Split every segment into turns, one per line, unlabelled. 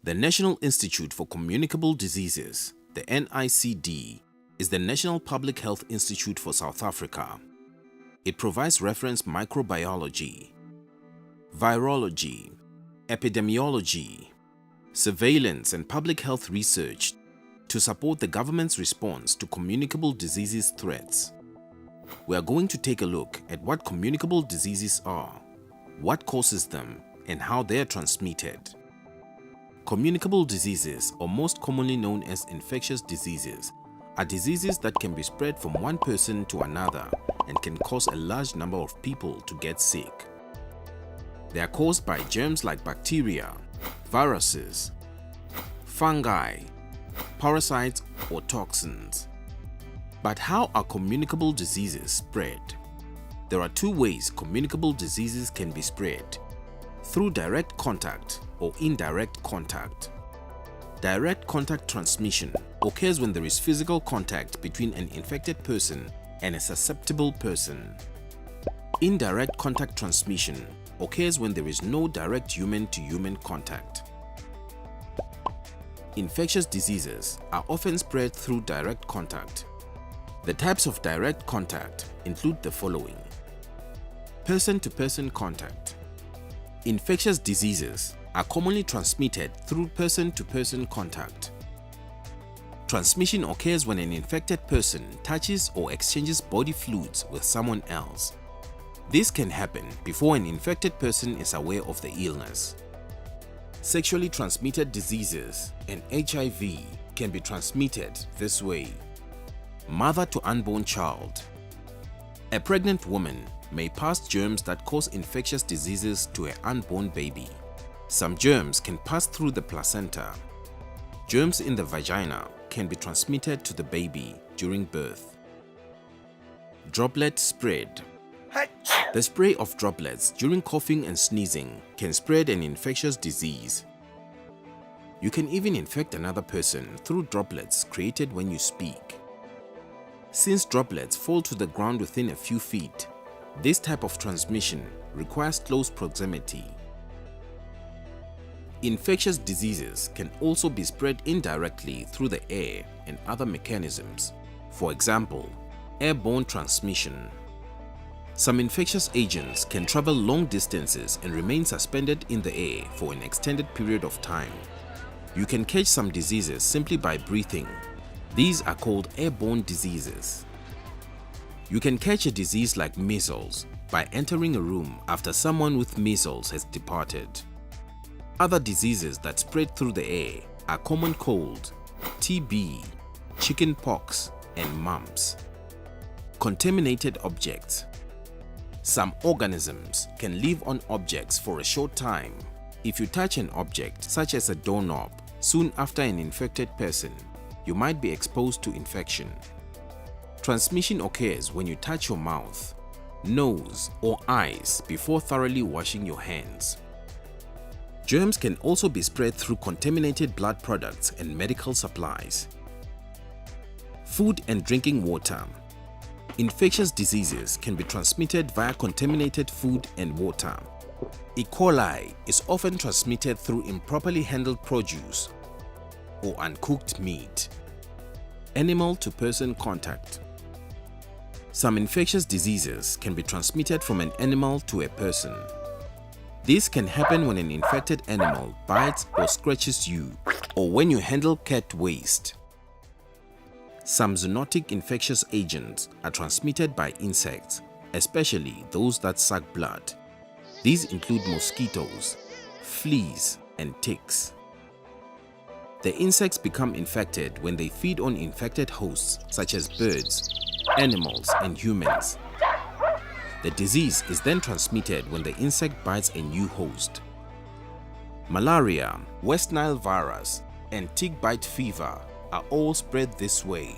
The National Institute for Communicable Diseases, the NICD, is the National Public Health Institute for South Africa. It provides reference microbiology, virology, epidemiology, surveillance and public health research to support the government's response to communicable diseases threats. We are going to take a look at what communicable diseases are, what causes them, and how they are transmitted. Communicable diseases, or most commonly known as infectious diseases, are diseases that can be spread from one person to another and can cause a large number of people to get sick. They are caused by germs like bacteria, viruses, fungi, parasites, or toxins. But how are communicable diseases spread? There are two ways communicable diseases can be spread: through direct contact or indirect contact. Direct contact transmission occurs when there is physical contact between an infected person and a susceptible person. Indirect contact transmission occurs when there is no direct human-to-human contact. Infectious diseases are often spread through direct contact. The types of direct contact include the following: person-to-person contact. Infectious diseases are commonly transmitted through person-to-person contact. Transmission occurs when an infected person touches or exchanges body fluids with someone else. This can happen before an infected person is aware of the illness. Sexually transmitted diseases and HIV can be transmitted this way: mother to unborn child. A pregnant woman may pass germs that cause infectious diseases to her unborn baby. Some germs can pass through the placenta. Germs in the vagina can be transmitted to the baby during birth. Droplet spread. The spray of droplets during coughing and sneezing can spread an infectious disease. You can even infect another person through droplets created when you speak. Since droplets fall to the ground within a few feet, this type of transmission requires close proximity. Infectious diseases can also be spread indirectly through the air and other mechanisms. For example, airborne transmission. Some infectious agents can travel long distances and remain suspended in the air for an extended period of time. You can catch some diseases simply by breathing. These are called airborne diseases. You can catch a disease like measles by entering a room after someone with measles has departed. Other diseases that spread through the air are common cold, TB, chickenpox, and mumps. Contaminated objects. Some organisms can live on objects for a short time. If you touch an object, such as a doorknob, soon after an infected person, you might be exposed to infection. Transmission occurs when you touch your mouth, nose, or eyes before thoroughly washing your hands. Germs can also be spread through contaminated blood products and medical supplies. Food and drinking water. Infectious diseases can be transmitted via contaminated food and water. E. coli is often transmitted through improperly handled produce or uncooked meat. Animal-to-person contact. Some infectious diseases can be transmitted from an animal to a person. This can happen when an infected animal bites or scratches you, or when you handle cat waste. Some zoonotic infectious agents are transmitted by insects, especially those that suck blood. These include mosquitoes, fleas, and ticks. The insects become infected when they feed on infected hosts such as birds, animals, and humans. The disease is then transmitted when the insect bites a new host. Malaria, West Nile virus, and tick bite fever are all spread this way.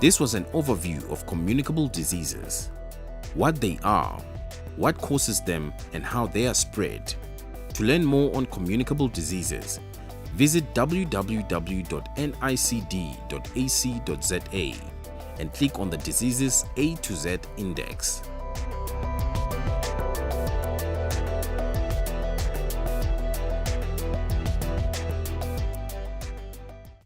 This was an overview of communicable diseases, what they are, what causes them, and how they are spread. To learn more on communicable diseases, visit www.nicd.ac.za and click on the Diseases A to Z Index.